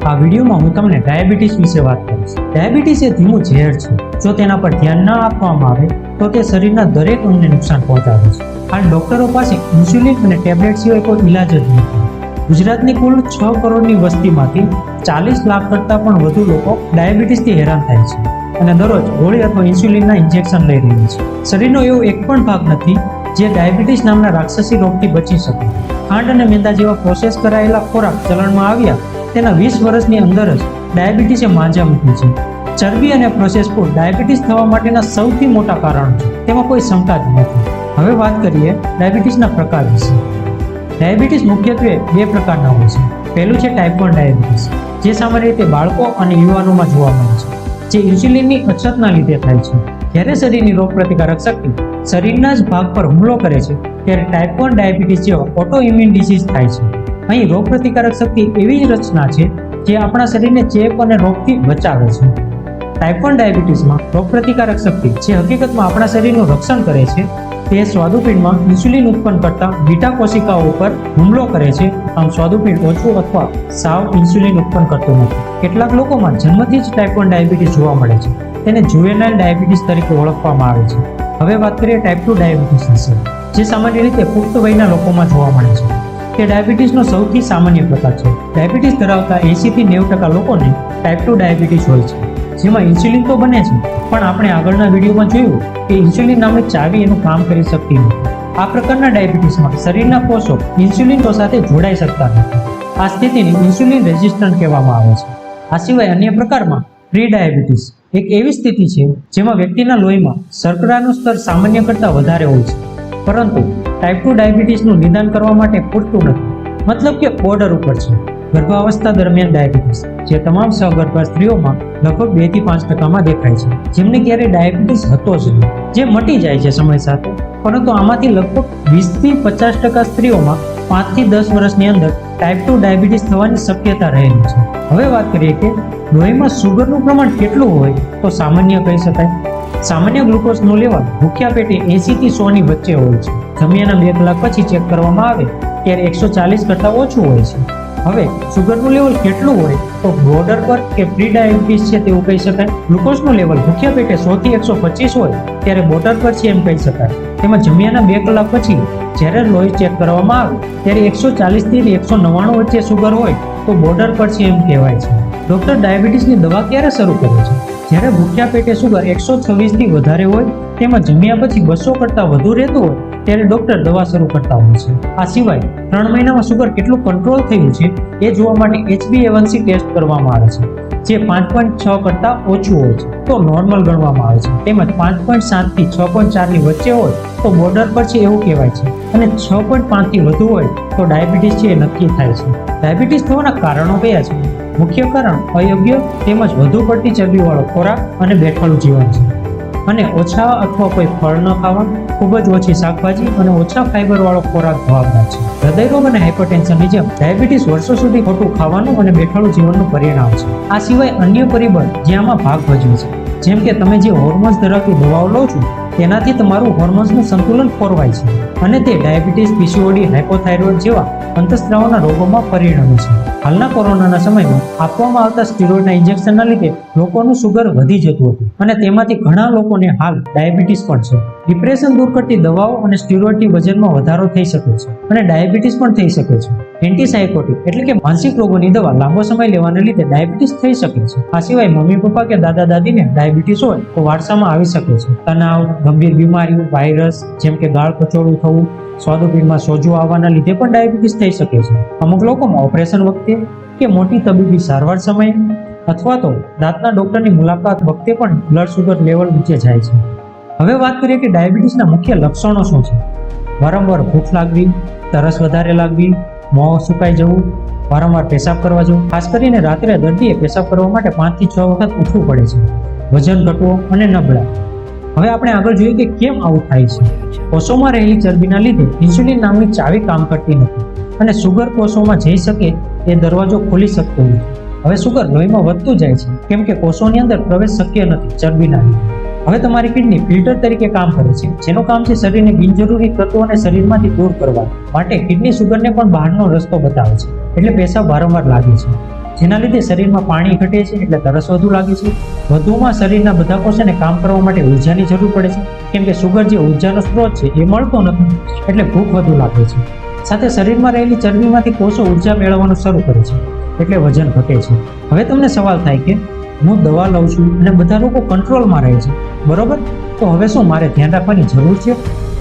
આ વિડીયોમાં હું તમને ડાયાબિટીસ વિશે વાત કરીશ. ડાયાબિટીસ એ ધીમું ઝેર છે. જો તેના પર ધ્યાન ન આપવામાં આવે તો તે શરીરના દરેક અંગને નુકસાન પહોંચાડે છે. હાલ ડોક્ટરો પાસે ઇન્સ્યુલિન અને ટેબ્લેટ સિવાય કોઈ ઇલાજ જ નથી. ગુજરાતની કુલ 6 કરોડની વસ્તીમાંથી 40 લાખ કરતાં પણ વધુ લોકો ડાયાબિટીસથી હેરાન થાય છે અને દરરોજ ગોળી અથવા ઇન્સ્યુલિનના ઇન્જેક્શન લઈ રહ્યા છે. શરીરનો એવો એક પણ ભાગ નથી જે ડાયાબિટીસ નામના રાક્ષસી રોગથી બચી શકે. ખાંડ અને મેંદા જેવા પ્રોસેસ કરાયેલા ખોરાક ચલણમાં આવ્યા તેના 20 વર્ષની અંદર જ ડાયાબિટીસે માંજા મૂકી છે. ચરબી અને પ્રોસેસ ફૂડ ડાયાબિટીસ થવા માટેના સૌથી મોટા કારણો છે, તેમાં કોઈ શંકા જ નથી. હવે વાત કરીએ ડાયાબિટીસના પ્રકાર વિશે. ડાયાબિટીસ મુખ્યત્વે 2 પ્રકારના હોય છે. પહેલું છે ટાઈપ 1 ડાયાબિટીસ, જે સામાન્ય રીતે બાળકો અને યુવાનોમાં જોવા મળે છે, જે ઇન્સ્યુલિનની અછતના લીધે થાય છે. જ્યારે શરીરની રોગપ્રતિકારક શક્તિ શરીરના જ ભાગ પર હુમલો કરે છે ત્યારે ટાઈપ 1 ડાયાબિટીસ જેવા ઓટો ઇમ્યુન ડિસીઝ થાય છે. અહીં રોગપ્રતિકારક શક્તિ એવી જ રચના છે જે આપણા શરીરને ચેપ અને રોગથી બચાવે છે. ટાઈપ 1 ડાયાબિટીસમાં રોગપ્રતિકારક શક્તિ જે હકીકતમાં આપણા શરીરનું રક્ષણ કરે છે તે સ્વાદુપિંડમાં ઇન્સ્યુલિન ઉત્પન્ન કરતા બીટા કોશિકાઓ ઉપર હુમલો કરે છે. આમ સ્વાદુપિંડ ઓછું અથવા સાવ ઇન્સ્યુલિન ઉત્પન્ન કરતું નથી. કેટલાક લોકોમાં જન્મથી જ ટાઈપ 1 ડાયાબિટીસ જોવા મળે છે. તેને જુવેનાઇલ ડાયાબિટીસ તરીકે ઓળખવામાં આવે છે. હવે વાત કરીએ ટાઈપ 2 ડાયાબિટીસ વિશે, જે સામાન્ય રીતે પુખ્ત વયના લોકોમાં જોવા મળે છે. તે ડાયાબિટીસનો સૌથી સામાન્ય પ્રકાર છે. ડાયાબિટીસ ધરાવતા 80 થી 90% લોકોને ટાઈપ 2 ડાયાબિટીસ હોય છે, જેમાં ઇન્સ્યુલિન તો બને છે, પણ આપણે આગળના વિડીયોમાં જોયું કે ઇન્સ્યુલિન નામની ચાવી એનું કામ કરી શકતી નથી. આ પ્રકારના ડાયાબિટીસમાં શરીરના કોષો ઇન્સ્યુલિન સાથે જોડાઈ શકતા નથી. આ સ્થિતિને ઇન્સ્યુલિન રેઝિસ્ટન્ટ કહેવામાં આવે છે. આ સિવાય અન્ય પ્રકારમાં પ્રી ડાયાબિટીસ એક એવી સ્થિતિ છે જેમાં વ્યક્તિના લોહીમાં શર્કરાનું સ્તર સામાન્ય કરતાં વધારે હોય છે, પરંતુ ટાઈપ 2 ડાયાબિટીસનું નિદાન કરવા માટે પૂરતું નથી. મતલબ કે બોર્ડર ઉપર છે. ગર્ભાવસ્થા દરમિયાન ડાયાબિટીસ, જે તમામ સગર્ભા સ્ત્રીઓમાં લગભગ 2 થી 5% દેખાય છે, જેમને ક્યારેય ડાયાબિટીસ હતો જ નહીં, જે મટી જાય છે સમય સાથે. પરંતુ આમાંથી લગભગ 20 થી 50% સ્ત્રીઓમાં 5 થી 10 વર્ષની અંદર ટાઈપ 2 ડાયાબિટીસ થવાની શક્યતા રહેલી છે. હવે વાત કરીએ કે લોહીમાં સુગરનું પ્રમાણ કેટલું હોય તો સામાન્ય કહી શકાય. સામાન્ય ગ્લુકોઝનું લેવલ ભૂખ્યા પેટે 80 થી 100 ની વચ્ચે હોય છે. જમ્યાના 2 કલાક પછી ચેક કરવામાં આવે ત્યારે 140 કરતાં ઓછું હોય છે. હવે સુગરનું લેવલ કેટલું હોય તો બોર્ડર પર કે પ્રી ડાયાબિટીસ છે તેવું કહી શકાય. ગ્લુકોઝનું લેવલ ભૂખ્યા પેટે 100 થી 125 હોય ત્યારે બોર્ડર પર છે એમ કહી શકાય. તેમાં જમ્યાના 2 કલાક પછી જ્યારે લોહી ચેક કરવામાં આવે ત્યારે 140 થી 199 વચ્ચે સુગર હોય તો બોર્ડર પર છે એમ કહેવાય છે. ડોક્ટર ડાયાબિટીસની દવા ક્યારે શરૂ કરે છે? જ્યારે ભૂખ્યા પેટે સુગર 126 થી વધારે હોય, તેમાં જમ્યા પછી 200 કરતાં વધુ રહેતું હોય ત્યારે ડોક્ટર દવા શરૂ કરતા હોય છે. આ સિવાય 3 મહિનામાં સુગર કેટલું કંટ્રોલ થયું છે એ જોવા માટે HbA1c ટેસ્ટ કરવામાં આવે છે, જે 5.6 કરતાં ઓછું હોય છે તો નોર્મલ ગણવામાં આવે છે. તેમજ 5.7 થી 6.4 ની વચ્ચે હોય તો બોર્ડર પર છે એવું કહેવાય છે, અને 6.5 થી વધુ હોય તો ડાયાબિટીસ છે એ નક્કી થાય છે. ડાયાબિટીસ થવાના કારણો કયા છે? મુખ્ય કારણ અયોગ્ય તેમજ વધુ પડતી ચરબીવાળો ખોરાક અને બેઠાડું જીવન છે, અને ઓછા અથવા કોઈ ફળ ન ખાવા, ખૂબ જ ઓછી શાકભાજી અને ઓછા ફાઈબરવાળો ખોરાક જવાબદાર છે. હૃદયરોગ અને હાઇપરટેન્શનની જેમ ડાયાબિટીસ વર્ષો સુધી ખોટું ખાવાનું અને બેઠાડું જીવનનું પરિણામ છે. આ સિવાય અન્ય પરિબળ જે આમાં ભાગ ભજવે છે, જેમ કે તમે જે હોર્મોન્સ ધરાવતી દવાઓ લો છો તેનાથી તમારું હોર્મોન્સનું સંતુલન ખોરવાય છે, અને તે ડાયાબિટીસ, પીસીઓડી, હાઇપોથાઇરોઇડ જેવા અંતઃસ્ત્રાવના રોગોમાં પરિણમે છે. હાલના કોરોનાના સમયમાં આપવામાં આવતા સ્ટીરોઇડના ઇન્જેક્શનના લીધે લોકોનું સુગર વધી જતું હતું, અને તેમાંથી ઘણા લોકોને હાલ ડાયાબિટીસ પણ છે. ડિપ્રેશન દૂર કરતી દવાઓ અને સ્ટીરોઇડથી વજનમાં વધારો થઈ શકે છે અને ડાયાબિટીસ પણ થઈ શકે છે. એન્ટીસાયકોટિક એટલે કે માનસિક રોગોની દવા લાંબો સમય લેવાને લીધે ડાયાબિટીસ થઈ શકે છે. આ સિવાય મમ્મી પપ્પા કે દાદા દાદીને ડાયાબિટીસ હોય તો વારસામાં આવી શકે છે. તણાવ, ગંભીર બીમારીઓ, વાયરસ જેમ કે ગાળ કચોળું થવું, સ્વાદુપિંડમાં સોજો આવવાના લીધે પણ ડાયાબિટીસ થઈ શકે છે. અમુક લોકોમાં ઓપરેશન વખતે કે મોટી તબીબી સારવાર સમયે અથવા તો દાંતના ડોક્ટરની મુલાકાત વખતે પણ બ્લડ સુગર લેવલ ઊંચે જાય છે. હવે વાત કરીએ કે ડાયાબિટીસના મુખ્ય લક્ષણો શું છે? વારંવાર ભૂખ લાગવી, તરસ વધારે લાગવી, મોં સુકાઈ જવું, વારંવાર પેશાબ કરવા જવું. ખાસ કરીને રાત્રે દર્દીએ પેશાબ કરવા માટે 5 થી 6 વખત ઉઠવું પડે છે. વજન ઘટવો અને નબળા. હવે આપણે આગળ જોઈએ કે કેમ આવું થાય છે. કોષોમાં રહેલી ચરબીના લીધે ઇન્સ્યુલિન નામની ચાવી કામ કરતી નથી, અને સુગર કોષોમાં જઈ શકે એ દરવાજો ખોલી શકતો નથી. હવે સુગર લોહીમાં વધતું જાય છે કેમ કે કોષોની અંદર પ્રવેશ શક્ય નથી ચરબીના લીધે. હવે તમારી કિડની ફિલ્ટર તરીકે કામ કરે છે, જેનું કામ છે શરીરને બિનજરૂરી તત્વોને શરીરમાંથી દૂર કરવા માટે કિડની સુગરને પણ બહારનો રસ્તો બતાવે છે, એટલે પેશાબ વારંવાર લાગે છે. જેના લીધે શરીરમાં પાણી ઘટે છે એટલે તરસ વધુ લાગે છે. વધુમાં શરીરના બધા કોષોને કામ કરવા માટે ઉર્જાની જરૂર પડે છે, કેમ કે સુગર જે ઉર્જાનો સ્ત્રોત છે એ મળતો નથી એટલે ભૂખ વધુ લાગે છે. સાથે શરીરમાં રહેલી ચરબીમાંથી કોષો ઉર્જા મેળવવાનું શરૂ કરે છે એટલે વજન ઘટે છે. હવે તમને સવાલ થાય કે હું દવા લઉં છું અને બધા લોકો કંટ્રોલમાં રહે છે, બરોબર, તો હવે શું મારે ધ્યાન રાખવાની જરૂર છે?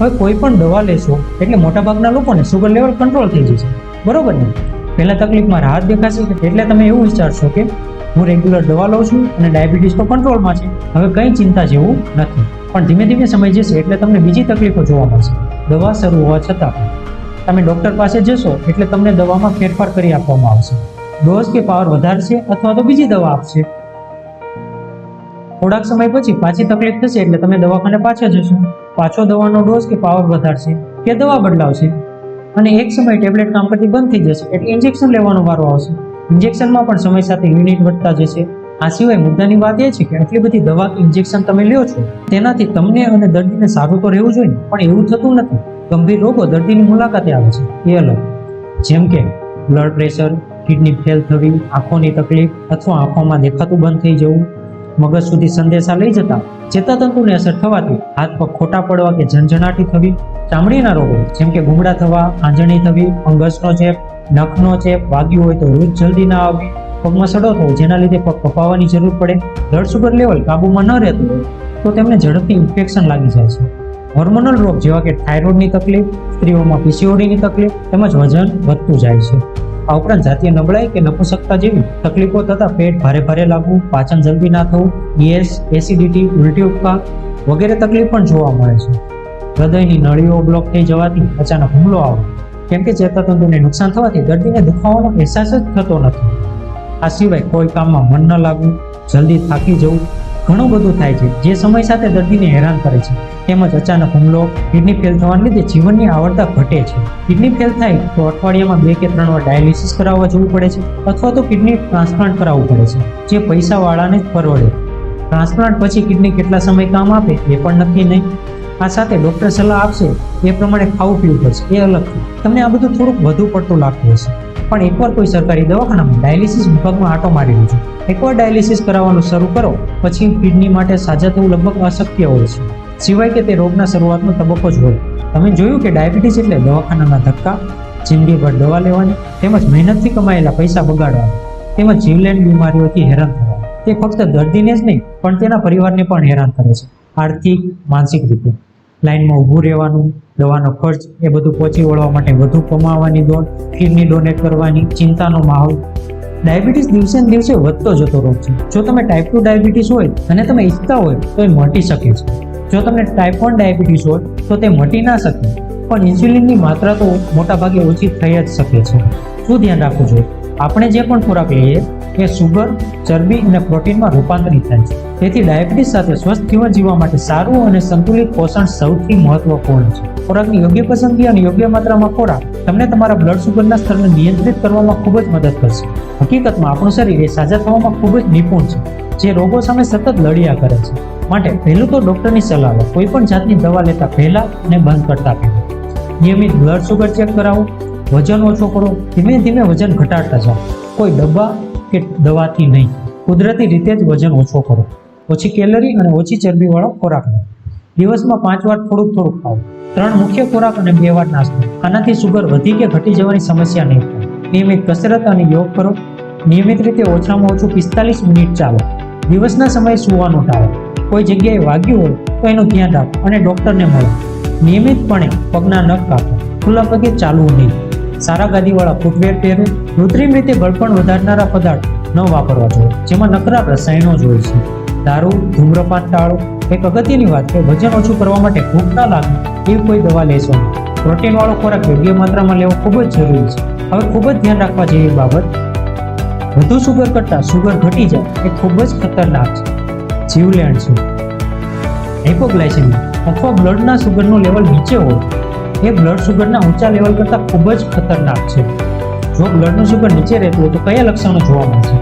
હવે કોઈ પણ દવા લેશો એટલે મોટાભાગના લોકોને સુગર લેવલ કંટ્રોલ થઈ જશે, બરોબર ને? પહેલા તકલીફમાં રાહત દેખાશે એટલે તમે એવું વિચારશો કે હું રેગ્યુલર દવા લઉં છું અને ડાયાબિટીસ તો કંટ્રોલમાં છે, હવે કંઈ ચિંતા જેવું નથી. પણ ધીમે ધીમે સમય જશે એટલે તમને બીજી તકલીફો જોવા મળશે. દવા શરૂ હોવા છતાં તમે ડૉક્ટર પાસે જશો એટલે તમને દવામાં ફેરફાર કરી આપવામાં આવશે. ડોઝ કે પાવર વધારશે અથવા તો બીજી દવા આપશે. થોડાક સમય પછી પાછી તકલીફ થશે એટલે તમે દવાખાને પાછા જશો. પાછો દવાનો ડોઝ કે પાવર વધારશે કે દવા બદલાવશે અને એક સમય ટેબ્લેટ કામ કરતી બંધ થઈ જશે એટલે ઇન્જેક્શન લેવાનો વારો આવશે. ઇન્જેક્શનમાં પણ સમય સાથે યુનિટ વધતા જશે. આ સિવાય મુદ્દાની વાત એ છે કે આટલી બધી દવા કે ઇન્જેક્શન તમે લ્યો છો તેનાથી તમને અને દર્દીને સારું તો રહેવું જોઈએ, પણ એવું થતું નથી. ગંભીર રોગો દર્દીની મુલાકાતે આવે છે એ અલગ, જેમ કે બ્લડ પ્રેશર, કિડની ફેલ થવી, આંખોની તકલીફ અથવા આંખોમાં દેખાતું બંધ થઈ જવું, મગજ સુધી સંદેશા લઈ જતા ચેતાતંતુને અસર થવાથી હાથ પગ ખોટા પડવા કે ઝંઝણાટી થવી, ચામડીના રોગો જેમ કે ગુમડા થવા, આંજણી થવી, ફંગસનો ચેપ, નખનો ચેપ, વાગ્યું હોય તો રોજ જલ્દી ના આવવી, પગમાં સડો થવો જેના લીધે પગ કપાવવાની જરૂર પડે, બ્લડ સુગર લેવલ કાબુમાં ન રહેતું હોય તો તેમને ઝડપથી ઇન્ફેક્શન લાગી જાય છે, હોર્મોનલ રોગ જેવા કે થાઇરોઇડની તકલીફ, સ્ત્રીઓમાં પીસીઓડીની તકલીફ તેમજ વજન વધતું જાય છે. આ ઉપરાંત જાતીય નબળાઈ કે નપુંસકતા જેવી તકલીફો થતાં પેટ ભારે ભારે લાગવું, પાચન જલ્દી ના થવું, ગેસ, એસિડિટી, ઉલટી ઉપકા વગેરે તકલીફ પણ જોવા મળે છે. હૃદયની નળીઓ બ્લોક થઈ જવાથી અચાનક હુમલો આવવો, કેમ કે ચેતાતંતુને નુકસાન થવાથી દર્દીને દુખાવાનો અહેસાસ જ થતો નથી. આ સિવાય કોઈ કામમાં મન ન લાગવું, જલ્દી થાકી જવું, ઘણું બધું થાય છે જે સમય સાથે દર્દીને હેરાન કરે છે. તેમજ અચાનક હુમલો, કિડની ફેલ થવાને લીધે જીવનની આવડતા ઘટે છે. કિડની ફેલ થાય તો અઠવાડિયામાં 2 કે 3 વાર ડાયાલિસિસ કરાવવા જવું પડે છે અથવા તો કિડની ટ્રાન્સપ્લાન્ટ કરાવવું પડે છે, જે પૈસાવાળાને જ પરવડે. ટ્રાન્સપ્લાન્ટ પછી કિડની કેટલા સમય કામ આપે એ પણ નક્કી નહીં. આ સાથે ડૉક્ટર સલાહ આપશે એ પ્રમાણે ખાવું પીવું પડશે એ અલગથી. તમને આ બધું થોડુંક વધુ પડતું લાગતું હશે, પણ એકવાર કોઈ સરકારી દવાખાનામાં ડાયાલિસિસ વિભાગમાં આંટો મારી લેજો. એકવાર ડાયાલિસિસ કરાવવાનું શરૂ કરો પછી કિડની માટે સાજા થવું લગભગ અશક્ય હોય છે, સિવાય કે તે રોગના શરૂઆતનો તબક્કો જ હોય. તમે જોયું કે ડાયાબિટીસ એટલે દવાખાનાના ધક્કા, જિંદગીભર દવા લેવાની, તેમજ મહેનતથી કમાયેલા પૈસા બગાડવાના, તેમજ જીવલેણ બીમારીઓથી હેરાન થવા. તે ફક્ત દર્દીને જ નહીં પણ તેના પરિવારને પણ હેરાન કરે છે, આર્થિક, માનસિક રીતે. લાઇનમાં ઊભું રહેવાનું, દવાનો ખર્ચ એ બધું પહોંચી વળવા માટે વધુ કમાવાની દોડ, કિડની ડોનેટ કરવાની, ચિંતાનો માહોલ. ડાયાબિટીસ દિવસે ને દિવસે વધતો જતો રોગ છે. જો તમે ટાઈપ 2 ડાયાબિટીસ હોય અને તમે ઈચ્છતા હોય તો એ મટી શકે છે. જો તમને ટાઈપ 1 ડાયાબિટીસ હોય તો તે મટી ના શકે, પણ ઇન્સ્યુલિનની માત્રા તો મોટાભાગે ઓછી થઈ જ શકે છે. શું ધ્યાન રાખવું જોઈએ? આપણે જે પણ ખોરાક લઈએ એ સુગર, ચરબી અને પ્રોટીનમાં રૂપાંતરિત થાય છે. તેથી ડાયાબિટીસ સાથે સ્વસ્થ જીવન જીવવા માટે સારું અને સંતુલિત પોષણ સૌથી મહત્વપૂર્ણ છે. ખોરાકની યોગ્ય પસંદગી અને યોગ્ય માત્રામાં ખોરાક તમને તમારા બ્લડ સુગરના સ્તરને નિયંત્રિત કરવામાં ખૂબ જ મદદ કરશે. હકીકતમાં આપણું શરીર એ સાજા થવામાં ખૂબ જ નિપુણ છે, જે રોગો સામે સતત લડ્યા કરે છે. માટે પહેલું તો ડૉક્ટરની સલાહ લો. કોઈ પણ જાતની દવા લેતા પહેલા અને બંધ કરતા પહેલા નિયમિત બ્લડ સુગર ચેક કરાવો, વજન ઓછો કરો, ધીમે ધીમે વજન ઘટાડતા જાઓ. કોઈ દવા કે દવાથી નહીં, કુદરતી રીતે જ વજન ઓછો કરો. ઓછી કેલરી અને ઓછી ચરબીવાળો ખોરાક લો. દિવસમાં 5 વાર થોડુંક થોડુંક ખાઓ. 3 મુખ્ય ખોરાક અને 2 વાર નાસ્તો. આનાથી સુગર વધી કે ઘટી જવાની સમસ્યા નહીં થાય. નિયમિત કસરત અને યોગ કરો. નિયમિત રીતે ઓછામાં ઓછું 45 મિનિટ ચાલો. દિવસના સમયે સૂવાનું ટાળો. કોઈ જગ્યાએ વાગ્યું હોય તો એનું ધ્યાન રાખો અને ડૉક્ટરને મળો. નિયમિતપણે પગના નખ કાપો. ખુલ્લા પગે ચાલવું નહીં. સારા ગાદીવાળા ફૂટવેર પહેરો. કૃત્રિમ રીતે ગળપણ વધારનારા પદાર્થ ન વાપરવા જોઈએ, જેમાં નકરા રસાયણો જ હોય છે. દારૂ, ધૂમ્રપાન ટાળો. એક અગત્યની વાત કે વજન ઓછું કરવા માટે ભૂખ ના લાગે એવી કોઈ દવા લેશો નહીં. પ્રોટીનવાળો ખોરાક યોગ્ય માત્રામાં લેવો ખૂબ જ જરૂરી છે. હવે ખૂબ જ ધ્યાન રાખવા જેવી બાબત, વધુ સુગર કરતાં સુગર ઘટી જાય એ ખૂબ જ ખતરનાક છે, જીવલેણ છે. હાઇપોગ્લાયસેમિયા અથવા બ્લડના સુગરનું લેવલ નીચે હોય એ બ્લડ સુગરના ઊંચા લેવલ કરતાં ખૂબ જ ખતરનાક છે. જો બ્લડનું સુગર નીચે રહેતું હોય તો કયા લક્ષણો જોવા મળશે?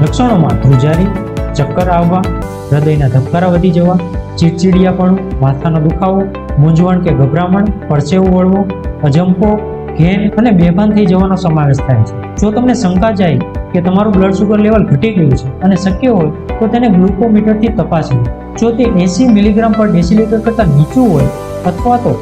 લક્ષણોમાં ધ્રુજારી, ચક્કર આવવા, હૃદયના ધબકારા વધી જવા, ચીડચીડિયાપણું, માથાનો દુખાવો, મૂંઝવણ કે ગભરામણ, પરસેવું વળવો, અજંપો, ઘેન અને બેભાન થઈ જવાનો સમાવેશ થાય છે. જો તમને શંકા જાય કે તમારું બ્લડ શુગર લેવલ ઘટી ગયું છે અને શક્ય હોય તો તેને ગ્લુકોમીટરથી તપાસવું. જો તે 80 મિલીગ્રામ પર ડેસીલીટર કરતાં નીચું હોય અથવા તો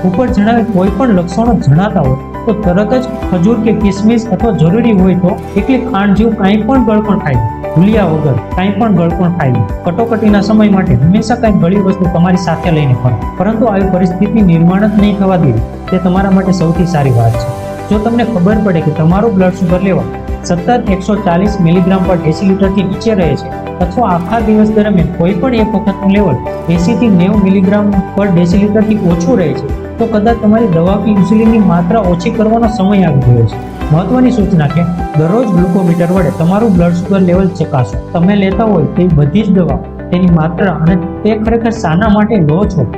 ઉપર જણાવેલ કોઈ પણ લક્ષણો જણાતા હોય તો તરત જ ખજૂર કે કિસમિસ અથવા જરૂરી હોય તો એકલી ખાંડ જેવું કાંઈ પણ ગળપણ ખાઈ ભૂલ્યા વગર કાંઈ પણ ગળપણ ખાઈ. કટોકટીના સમય માટે હંમેશા કાંઈ ગળી વસ્તુ તમારી સાથે લઈને ફરો, પરંતુ આવી પરિસ્થિતિ નિર્માણ જ નહીં થવા દેવી તે તમારા માટે સૌથી સારી વાત છે. જો તમને ખબર પડે કે તમારું બ્લડ શુગર લેવલ સતત 140 મિલીગ્રામ પર ડેસીલીટરથી નીચે રહે છે અથવા આખા દિવસ દરમિયાન કોઈ પણ એક વખતનું લેવલ 80 થી 90 મિલીગ્રામ પર ડેસીલીટરથી ઓછું રહે છે તો કદાચ તમારી દવા કે ઇન્સ્યુલિનની માત્રા ઓછી કરવાનો સમય આવી ગયો છે. મહત્વની સૂચના કે દરરોજ ગ્લુકોમીટર વડે તમારું બ્લડ શુગર લેવલ ચકાસો. તમે લેતા હોય તેવી બધી જ દવા, તેની માત્રા અને તે ખરેખર શાના માટે લો છો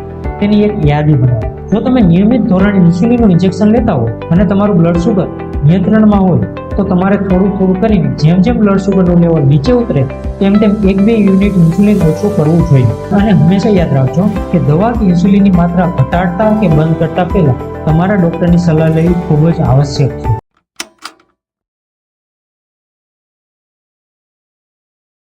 તેની એક યાદી બનાવો. જો તમે નિયમિત ધોરણે ઇન્સ્યુલિનનું ઇન્જેક્શન લેતા હો અને તમારું બ્લડ શુગર નિયંત્રણમાં હોય તો તમારે થોડું કરીને જેમ બ્લડ શુગરનું લેવલ નીચે ઉતરે તેમ 1-2 યુનિટ ઇન્સ્યુલિન ઓછું કરવું જોઈએ. અને હંમેશા યાદ રાખજો કે દવા કે ઇન્સ્યુલિનની માત્રા ઘટાડતા કે બંધ કરતા પહેલા તમારા ડોક્ટરની સલાહ લેવી ખૂબ જ આવશ્યક છે.